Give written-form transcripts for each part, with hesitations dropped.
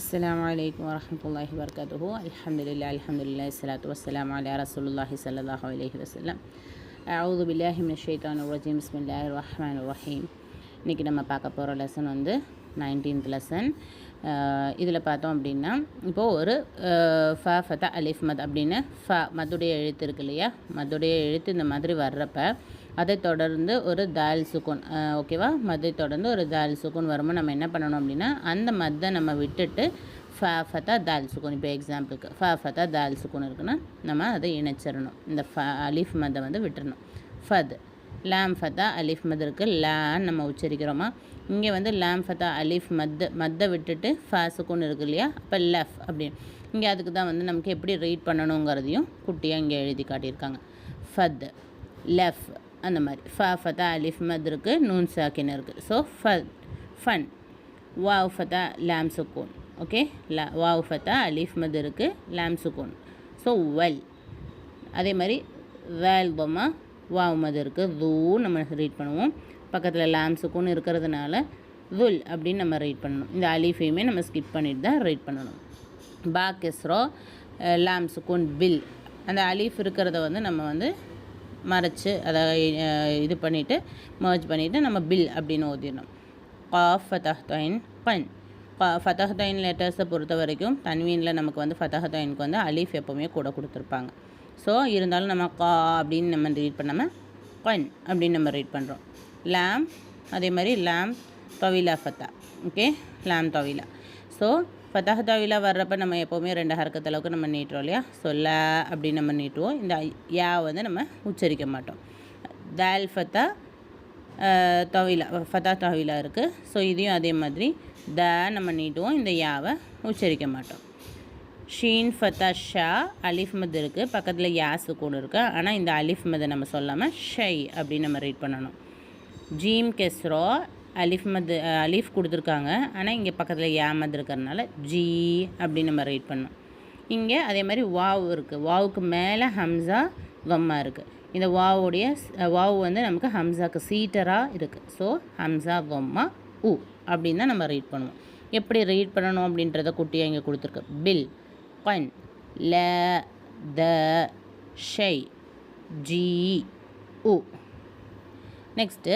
السلام عليكم ورحمة الله وبركاته. الحمد لله الصلاة والسلام على رسول الله صلى الله عليه وسلم. أعوذ بالله من الشيطان الرجيم. بسم الله الرحمن الرحيم. இன்றைக்கி நம்ம பார்க்க போகிற லெசன் வந்து 19th லெசன். இதில் பார்த்தோம் அப்படின்னா இப்போது ஒரு ஃப ஃபதா அலிஃப் மத் அப்படின்னு மத்துடைய எழுத்து இருக்கு இல்லையா, மத்துடைய எழுத்து இந்த மாதிரி வர்றப்ப அதை தொடர்ந்து ஒரு தால் சுக்கூன், ஓகேவா, மத்தை தொடர்ந்து ஒரு தால் சுக்கூன் வரும்போது நம்ம என்ன பண்ணணும் அப்படின்னா அந்த மத்தை நம்ம விட்டுட்டு ஃப ஃபதா தால் சுக்கூன், இப்போ எக்ஸாம்பிளுக்கு ஃப ஃபதா தால் சுக்கூன் இருக்குன்னா நம்ம அதை இணைச்சிடணும். இந்த அலிஃப் மத்தை வந்து விட்டுறணும். ஃபத் லாம் ஃபதா அலிஃப் மத் இருக்குது, லான்னு நம்ம உச்சரிக்கிறோமா. இங்கே வந்து லாம் ஃபதா அலிஃப் மத்தை விட்டுட்டு ஃப சுக்கூன் இருக்குது இல்லையா, அப்போ லஃப் அப்படின்னு. இங்கே அதுக்கு தான் வந்து நமக்கு எப்படி ரீட் பண்ணணுங்கிறதையும் குட்டியாக இங்கே எழுதி காட்டியிருக்காங்க. ஃபத் லஃப் அந்த மாதிரி. ஃப ஃபதா அலிஃப் மத் இருக்குது, நூன் சாக்கின் இருக்குது. ஸோ ஃபன் வாவ் ஃபதா லாம் சுக்கூன், ஓகே, வாவ் ஃபதா அலிஃப் மத் இருக்குது, லாம் சுக்கூன். So well. அதே மாதிரி வேல் பொம்மா வாவ் மது இருக்குது, தூ நம்ம ரீட் பண்ணுவோம். பக்கத்தில் லாம் சுக்கூன் இருக்கிறதுனால துல் அப்படின்னு நம்ம ரீட் பண்ணணும். இந்த அலிஃபையுமே நம்ம ஸ்கிப் பண்ணிட்டு தான் ரீட் பண்ணணும். பா கெஸ்ரோ லாம் சுக்கூன் பில். அந்த அலீஃப் இருக்கிறத வந்து நம்ம வந்து மறைச்சி அதை இது பண்ணிவிட்டு மர்ஜ் பண்ணிவிட்டு நம்ம பில் அப்படின்னு ஓதிடணும். காஃப் ஃபதஹ்தைன் பன். ஃபதஹ்தைன் லெட்டர்ஸை பொறுத்த வரைக்கும் தன்வீனில் நமக்கு வந்து ஃபதஹ்தைனுக்கு வந்து அலீஃப் எப்போவுமே கூட கொடுத்துருப்பாங்க. ஸோ இருந்தாலும் நம்ம கா அப்படின்னு நம்ம ரீட் பண்ணாமல் பன் அப்படின்னு நம்ம ரீட் பண்ணுறோம். லாம் அதே மாதிரி லாம் தவிலா ஃபத்தா, ஓகே, லாம் தவிலா. ஸோ ஃபத்தஹ் தவிலா வர்றப்போ நம்ம எப்போவுமே 2 ஹரக்கத் அளவுக்கு நம்ம நீட்டுறோம் இல்லையா. ஸோ ல அப்படின்னு நம்ம நீட்டுவோம். இந்த யா வந்து நம்ம உச்சரிக்க மாட்டோம். தால் ஃபத்தா தவிலா ஃபத்தா தவிலா இருக்குது. ஸோ இதையும் அதே மாதிரி த நம்ம நீட்டுவோம், இந்த யாவை உச்சரிக்க மாட்டோம். ஷீன் ஃபத்தா ஷா அலிஃப் மத் இருக்குது, பக்கத்தில் யா சுக்கூன் இருக்குது. ஆனால் இந்த அலிஃப் மதை நம்ம சொல்லாமல் ஷை அப்படின்னு நம்ம ரீட் பண்ணணும். ஜீம் கெஸ்ரோ அலிஃப் மத் அலிஃப் கொடுத்துருக்காங்க, ஆனால் இங்கே பக்கத்தில் யா மத் இருக்கிறதுனால ஜி அப்படின்னு நம்ம ரீட் பண்ணணும். இங்கே அதே மாதிரி வாவ் இருக்குது, வாவுக்கு மேலே ஹம்சா வம்மா இருக்குது. இந்த வாவுடைய வாவ் வந்து நமக்கு ஹம்சாவுக்கு சீட்டராக இருக்குது. ஸோ ஹம்சா வம்மா உ அப்படின்னு தான் நம்ம ரீட் பண்ணுவோம். எப்படி ரீட் பண்ணணும் அப்படின்றத குட்டியாக இங்கே கொடுத்துருக்கு. பில் கன் ல த ஷை ஜி உ. நெக்ஸ்ட்டு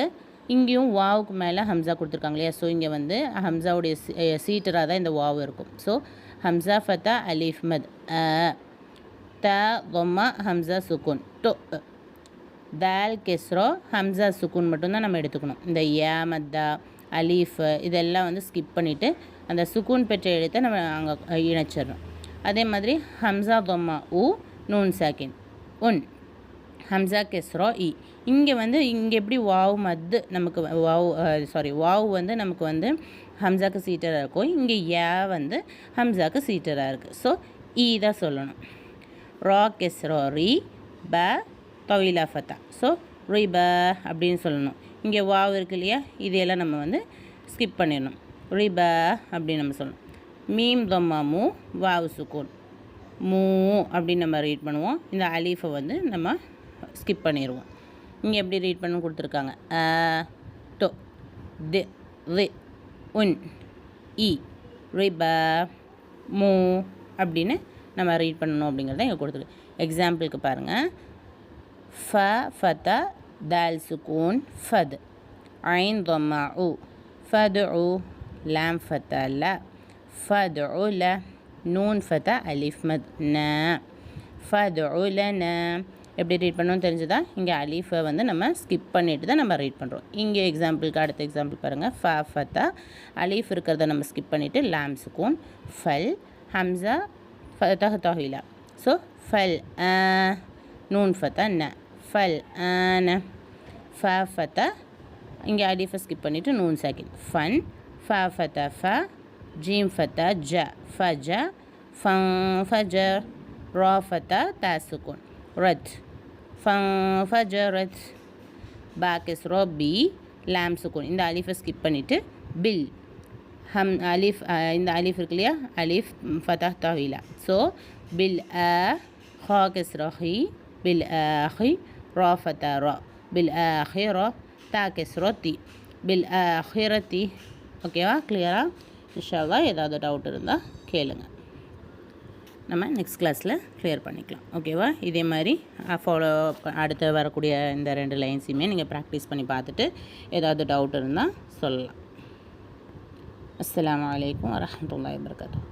இங்கேயும் வாவுக்கு மேலே ஹம்சா கொடுத்துருக்காங்க இல்லையா. ஸோ இங்கே வந்து ஹம்சாவுடைய சீட்டராக தான் இந்த வாவ் இருக்கும். ஸோ ஹம்சா ஃபத்தா அலிஃப் மத் த வம்மா ஹம்சா சுக்கூன் டொ. தால் கெஸ்ரோ ஹம்சா சுக்கூன் மட்டும்தான் நம்ம எடுத்துக்கணும். இந்த யா மத்தா அலீஃப் இதெல்லாம் வந்து ஸ்கிப் பண்ணிவிட்டு அந்த சுக்கூன் பெற்ற எழுத்தை நம்ம அங்கே இணைச்சிடணும். அதே மாதிரி ஹம்சா தொம்மா உ நூன் சாக்கின் உன் ஹம்சா கெஸ்ரோ இ. இங்கே வந்து இங்கே எப்படி வாவ் மத்து நமக்கு வாவ் வந்து நமக்கு வந்து ஹம்சாக்கு சீட்டராக இருக்கும், இங்கே யா வந்து ஹம்சாக்கு சீட்டராக இருக்குது. ஸோ இ தான் சொல்லணும். ரா கெஸ்ரோ ரி ப தவிலா ஃபத்தா. ஸோ ரி ப அப்படின்னு சொல்லணும். இங்கே வாவ் இருக்கு இல்லையா, இதையெல்லாம் நம்ம வந்து ஸ்கிப் பண்ணிடணும். ரி ப அப்படின்னு நம்ம சொல்லணும். மீம் தொம்மா மூ வாவ் சுக்கூன் மூ அப்படின்னு நம்ம ரீட் பண்ணுவோம். இந்த அலீஃபை வந்து நம்ம ஸ்கிப் பண்ணிடுவோம். இங்கே எப்படி ரீட் பண்ண கொடுத்துருக்காங்க. டொ தி ரி உன் இ ரி ப மூ அப்படின்னு நம்ம ரீட் பண்ணணும் அப்படிங்கிறத இங்கே கொடுத்துருக்கு. எக்ஸாம்பிளுக்கு பாருங்கள். ஃப ஃபத்தா தால் சுக்கூன் ஃபத் ஐன் தொம்மா உ ஃபது உ லாம் ஃபத்தா ல ஃபது ல நூன் ஃபத்தா அலிஃப் மத் ந ஃபது லன. எப்படி ரீட் பண்ணணும்னு தெரிஞ்சுதா. இங்கே அலீஃபை வந்து நம்ம ஸ்கிப் பண்ணிவிட்டு தான் நம்ம ரீட் பண்ணுறோம். இங்கே எக்ஸாம்பிளுக்கு அடுத்த எக்ஸாம்பிள் பாருங்கள். ஃப ஃபத்தா அலீஃப் இருக்கிறத நம்ம ஸ்கிப் பண்ணிவிட்டு லாம் சுக்கூன் ஃபல் ஹம்சா ஃபத்தஹ் தஹிலா. ஸோ ஃபல் நூன் ஃபத்தா ந ஃபல் ந. ஃப ஃபத்தா இங்கே அலீஃபை ஸ்கிப் பண்ணிவிட்டு நூன் சாக்கின் ஃபன் ஃப ஃபத்தா ஃப ஜீம் ஃபத்தா ஜ ஃபஜ ஃபஜர் ரா ஃபத்தா தா சுக்கூன் ரத் ஃபஜரத். பா கெஸ்ரோ பி லாம் சுக்கூன். இந்த அலீஃபை ஸ்கிப் பண்ணிவிட்டு பில் அலீஃப் இந்த அலீஃப் இருக்கு இல்லையா, அலீஃப் ஃபத்தா தவிலா. ஸோ பில் ஹா கெஸ்ரோ ஹி பில் ஹி ரா ஃபத்தா ரா பில் ஹி ரா தா கெஸ்ரோ தி பில் ஹிரத்தி. ஓகேவா, கிளியரா. இன்ஷா அல்லாஹ் ஏதாவது டவுட் இருந்தால் கேளுங்க, நம்ம நெக்ஸ்ட் கிளாஸில் க்ளியர் பண்ணிக்கலாம். ஓகேவா? இதே மாதிரி ஃபாலோ அடுத்து வரக்கூடிய இந்த 2 லைன்ஸையுமே நீங்கள் ப்ராக்டிஸ் பண்ணி பார்த்துட்டு ஏதாவது டவுட் இருந்தால் சொல்லலாம். அஸ்ஸலாமு அலைக்கும் வரஹ்மத்துல்லாஹி வபரகாத்துஹு.